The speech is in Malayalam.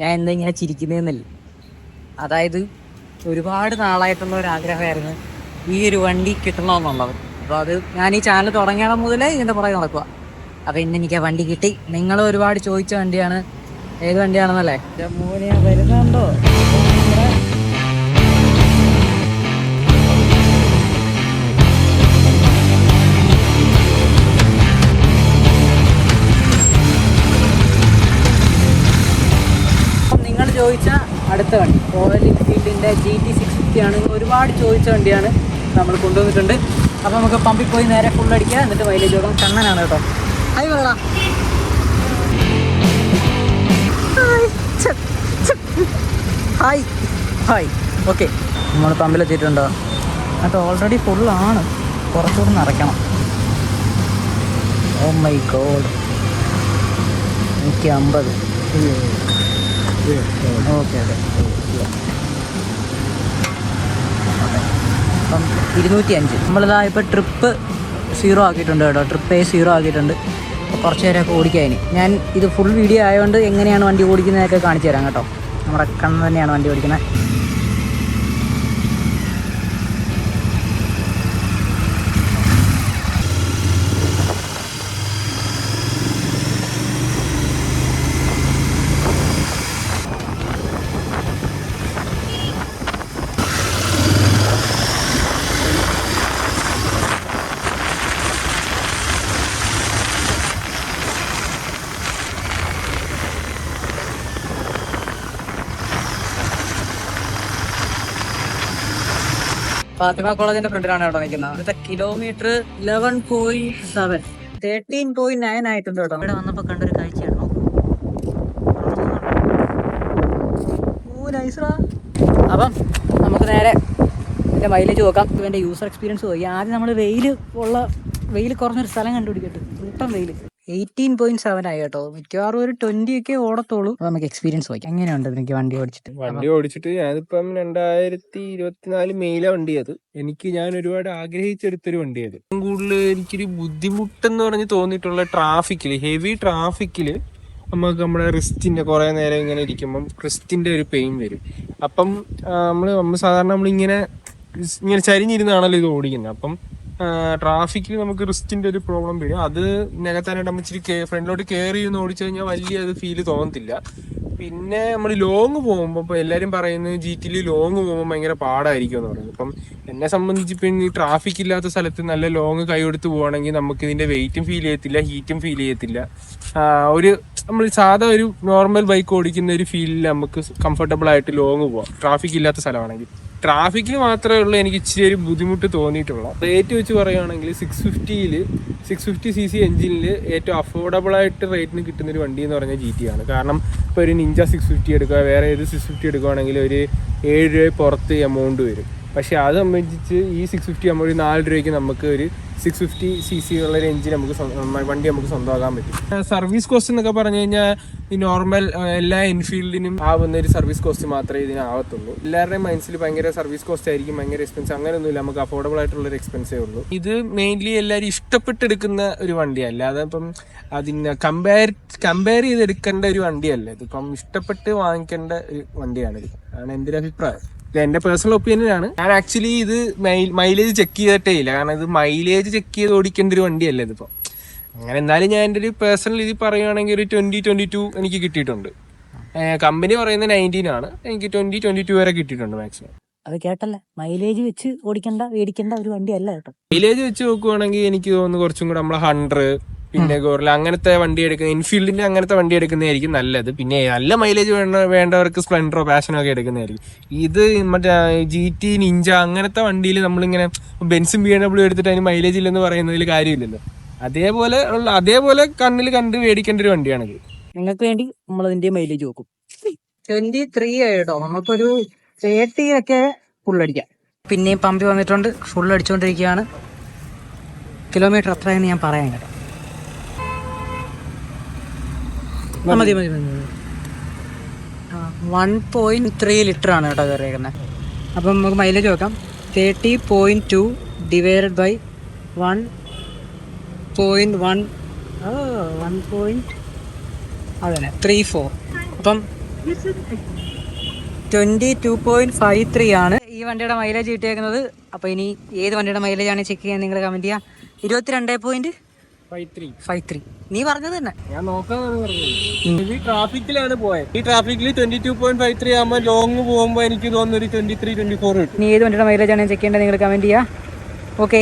ഞാൻ എന്താ ഇങ്ങനെ ചിരിക്കുന്നതെന്നല്ല, അതായത് ഒരുപാട് നാളായിട്ടുള്ള ഒരു ആഗ്രഹമായിരുന്നു ഈ ഒരു വണ്ടി കിട്ടണമെന്നുള്ളത്. അപ്പോൾ അത് ഞാൻ ഈ ചാനൽ തുടങ്ങിയ മുതലേ ഇതിൻ്റെ പുറകെ നടക്കുക. അപ്പോൾ ഇന്ന് എനിക്ക് ആ വണ്ടി കിട്ടി. നിങ്ങൾ ഒരുപാട് ചോദിച്ച വണ്ടിയാണ്. ഏത് വണ്ടിയാണെന്നല്ലേ? മോനെ വരുന്നുണ്ടോ? നിങ്ങൾ ചോദിച്ച അടുത്ത വണ്ടി റോയൽ എൻഫീൽഡിൻ്റെ GT650 ആണ്. ഒരുപാട് ചോദിച്ച വണ്ടിയാണ്, നമ്മൾ കൊണ്ടുവന്നിട്ടുണ്ട്. അപ്പോൾ നമുക്ക് പമ്പിൽ പോയി നേരെ ഫുള്ളടിക്കുക, എന്നിട്ട് മൈലേജ് നോക്കാം. കണ്ണനാണ് കേട്ടോ. ഹായ് പറ. Hi hi. ഓക്കെ, നമ്മൾ പമ്പിലെത്തിയിട്ടുണ്ടോ? അത് ഓൾറെഡി ഫുള്ളാണ്, കുറച്ചുകൂടി നിറയ്ക്കണം. Oh my God, 150. Okay okay. അപ്പം 205. നമ്മളിതാ ഇപ്പോൾ ട്രിപ്പ് 0 ആക്കിയിട്ടുണ്ട് കേട്ടോ. ട്രിപ്പ് 0 ആക്കിയിട്ടുണ്ട്. അപ്പോൾ കുറച്ച് നേരമൊക്കെ ഓടിക്കാൻ. ഞാൻ ഇത് ഫുൾ വീഡിയോ ആയതുകൊണ്ട് എങ്ങനെയാണ് വണ്ടി ഓടിക്കുന്നതൊക്കെ കാണിച്ചു തരാം കേട്ടോ. നമ്മുടെ കണ്ണ് തന്നെയാണ് വണ്ടി ഓടിക്കുന്നത്. ഫാത്തിമ കോളേജിന്റെ ഫ്രണ്ടിലാണ് ഇവിടെ നിൽക്കുന്നത്. ഇവിടുത്തെ കിലോമീറ്റർ 11.7, 13.9 ആയിട്ടുണ്ട് കേട്ടോ. ഇവിടെ വന്നപ്പോൾ കണ്ടൊരു കാഴ്ചയാണ്. അപ്പം നമുക്ക് നേരെ ഇതിന്റെ മൈലേജ് നോക്കാം, ഇതിന്റെ യൂസർ എക്സ്പീരിയൻസ് പോയി. ആദ്യം നമ്മൾ വെയിൽ കുറഞ്ഞൊരു സ്ഥലം കണ്ടുപിടിക്കട്ടെ. കൂട്ടം വെയിൽ 18.7 ആയി കേട്ടോ. മിക്കവാറും ഒരു 20 ഒക്കെ ഓടത്തോളൂ. നമുക്ക് എക്സ്പീരിയൻസ് നോക്കാം. എങ്ങനെയുണ്ട് എനിക്ക് വണ്ടി ഓടിച്ചിട്ട്? ഞാനിപ്പം 2024 മെയിലെ വണ്ടി. അത് ഞാൻ ഒരുപാട് ആഗ്രഹിച്ചെടുത്തൊരു വണ്ടി. അത് കൂടുതൽ എനിക്കൊരു ബുദ്ധിമുട്ടെന്ന് പറഞ്ഞ് തോന്നിയിട്ടുള്ള ട്രാഫിക്കില്, ഹെവി ട്രാഫിക്കില് നമുക്ക് നമ്മുടെ റിസ്റ്റിന്റെ കുറെ നേരം ഇങ്ങനെ ഇരിക്കുമ്പം റിസ്റ്റിന്റെ ഒരു പെയിൻ വരും. അപ്പം നമ്മൾ സാധാരണ നമ്മളിങ്ങനെ ചരിഞ്ഞിരുന്നാണല്ലോ ഇത് ഓടിക്കുന്നത്. അപ്പം ട്രാഫിക്കിൽ നമുക്ക് റിസ്റ്റിന്റെ ഒരു പ്രോബ്ലം വരും. അത് നികത്താനായിട്ട് നമ്മൾ ഇച്ചിരി ഫ്രണ്ടിലോട്ട് കെയർ ചെയ്യുന്ന ഓടിച്ചു കഴിഞ്ഞാൽ വലിയ അത് ഫീല് തോന്നത്തില്ല. പിന്നെ നമ്മൾ ലോങ് പോകുമ്പോൾ ഇപ്പോൾ എല്ലാവരും പറയുന്നത് GT ലോങ് പോകുമ്പോൾ ഭയങ്കര പാടായിരിക്കും എന്ന് പറയുന്നത്. അപ്പം എന്നെ സംബന്ധിച്ച് ഇപ്പം ഈ ട്രാഫിക് ഇല്ലാത്ത സ്ഥലത്ത് നല്ല ലോങ് കൈ കൊടുത്ത് പോവുകയാണെങ്കിൽ നമുക്ക് ഇതിന്റെ വെയിറ്റും ഫീൽ ചെയ്യത്തില്ല, ഹീറ്റും ഫീൽ ചെയ്യത്തില്ല. നമ്മൾ സാധാ ഒരു നോർമൽ ബൈക്ക് ഓടിക്കുന്ന ഒരു ഫീലിൽ നമുക്ക് കംഫർട്ടബിൾ ആയിട്ട് ലോങ് പോവാം, ട്രാഫിക് ഇല്ലാത്ത സ്ഥലമാണെങ്കിൽ. ട്രാഫിക്കിൽ മാത്രമേ ഉള്ളൂ എനിക്ക് ഇച്ചിരി ഒരു ബുദ്ധിമുട്ട് തോന്നിയിട്ടുള്ള. റേറ്റ് വെച്ച് പറയുകയാണെങ്കിൽ 650cc എഞ്ചിനിൽ ഏറ്റവും അഫോർഡബിൾ ആയിട്ട് റേറ്റിന് കിട്ടുന്ന ഒരു വണ്ടി എന്ന് പറഞ്ഞാൽ GT ആണ്. കാരണം ഇപ്പോൾ ഒരു നിഞ്ച 650 എടുക്കുക, വേറെ ഏത് 650 എടുക്കുകയാണെങ്കിൽ ഒരു 7 രൂപ പുറത്ത് എമൗണ്ട് വരും. പക്ഷെ അത് സംബന്ധിച്ച് ഈ 650 ആകുമ്പോൾ ഒരു 4 രൂപയ്ക്ക് നമുക്ക് ഒരു 650cc ഉള്ള ഒരു എഞ്ചിൻ വണ്ടി നമുക്ക് സ്വന്തമാക്കാൻ പറ്റും. സർവീസ് കോസ്റ്റ് എന്നൊക്കെ പറഞ്ഞു കഴിഞ്ഞാൽ ഈ നോർമൽ എല്ലാ എൻഫീൽഡിനും ആവുന്ന ഒരു സർവീസ് കോസ്റ്റ് മാത്രമേ ഇതിനാവത്തുള്ളൂ. എല്ലാവരുടെയും മനസ്സിൽ ഭയങ്കര സർവീസ് കോസ്റ്റ് ആയിരിക്കും, ഭയങ്കര എക്സ്പെൻസ്. അങ്ങനെയൊന്നുമില്ല, നമുക്ക് അഫോർഡബിൾ ആയിട്ടുള്ള ഒരു എക്സ്പെൻസേ ഉള്ളൂ. ഇത് മെയിൻലി എല്ലാവരും ഇഷ്ടപ്പെട്ടെടുക്കുന്ന ഒരു വണ്ടിയല്ല. അതിപ്പം അതിന് കമ്പയർ ചെയ്തെടുക്കേണ്ട ഒരു വണ്ടിയല്ല. ഇതിപ്പം ഇഷ്ടപ്പെട്ട് വാങ്ങിക്കേണ്ട ഒരു വണ്ടിയാണിത്. അതാണ് എൻ്റെ ഒരു അഭിപ്രായം. എന്റെ പേഴ്സണൽ ഒപ്പീനിയനാണ്. ഞാൻ ആക്ച്വലി ഇത് മൈലേജ് ചെക്ക് ചെയ്തിട്ടേ ഇല്ല. കാരണം ഇത് മൈലേജ് ചെക്ക് ചെയ്ത് ഓടിക്കേണ്ട ഒരു വണ്ടിയല്ല ഇതിപ്പോ. അങ്ങനെ എന്നാലും ഞാൻ എൻ്റെ ഒരു പേഴ്സണൽ ഇത് പറയുകയാണെങ്കിൽ ഒരു 20-22 എനിക്ക് കിട്ടിയിട്ടുണ്ട്. കമ്പനി പറയുന്നത് 19 ആണ്, എനിക്ക് 20-22 വരെ കിട്ടിയിട്ടുണ്ട് മാക്സിമം. അത് കേട്ടല്ലേ, മൈലേജ് വെച്ച് മേടിക്കേണ്ട ഒരു വണ്ടിയല്ല കേട്ടോ. മൈലേജ് വെച്ച് നോക്കുവാണെങ്കിൽ എനിക്ക് തോന്നുന്നു കുറച്ചും കൂടെ നമ്മളെ 100 പിന്നെ ഗോറില്ല അങ്ങനത്തെ വണ്ടി എടുക്കുന്ന, എൻഫീൽഡിന്റെ അങ്ങനത്തെ വണ്ടി എടുക്കുന്നതായിരിക്കും നല്ലത്. പിന്നെ നല്ല മൈലേജ് വേണ്ടവർക്ക് സ്പ്ലെൻഡറോ പാഷനോ ഒക്കെ എടുക്കുന്നതായിരിക്കും. ഇത് മറ്റേ GT നിഞ്ച അങ്ങനത്തെ വണ്ടിയിൽ നമ്മളിങ്ങനെ ബെൻസും BMW എടുത്തിട്ട് അതിന് മൈലേജ് ഇല്ലെന്ന് പറയുന്നതിൽ കാര്യമില്ലല്ലോ. അതേപോലെ കണ്ണിൽ കണ്ട് മേടിക്കേണ്ട ഒരു വണ്ടിയാണിത്. നിങ്ങൾക്ക് വേണ്ടി നമ്മളതിന്റെ മൈലേജ് നോക്കും. 23 ആയിട്ടോ. നമുക്കൊരു 30 ഒക്കെ ഫുള്ളടിക്കാം. പിന്നെയും പമ്പി വന്നിട്ടുണ്ട്, ഫുൾ അടിച്ചുകൊണ്ടിരിക്കുകയാണ്. കിലോമീറ്റർ അത്രയെന്ന് ഞാൻ പറയാൻ കേട്ടോ. മതി 1.3 ലിറ്റർ ആണ് കേട്ടോ കയറിയേക്കുന്നത്. അപ്പം നമുക്ക് മൈലേജ് നോക്കാം. 30.2 ഡിവൈഡഡ് ബൈ 1.1 1. 34. അപ്പം 22.53 ആണ് ഈ വണ്ടിയുടെ മൈലേജ് കിട്ടിയേക്കുന്നത്. അപ്പോൾ ഇനി ഏത് വണ്ടിയുടെ മൈലേജ് ആണ് ചെക്ക് ചെയ്യാൻ നിങ്ങൾ കമന്റ് ചെയ്യുക. 22.53. നീ പറഞ്ഞത് തന്നെ, ഞാൻ നോക്കാന്നാണ് പറഞ്ഞത്. ഈ ട്രാഫിക്കിലാണ് പോയത്. ഈ ട്രാഫിക്കിൽ 22.53 ആകുമ്പോൾ ലോങ് പോകുമ്പോൾ എനിക്ക് തോന്നുന്നു ഒരു 23-24 കിട്ടും. നീ ഏത് വണ്ടിയുടെ മൈലേജ് ആണ് ചെക്ക് ചെയ്യേണ്ടത് നിങ്ങൾ കമന്റ് ചെയ്യുക. ഓക്കെ.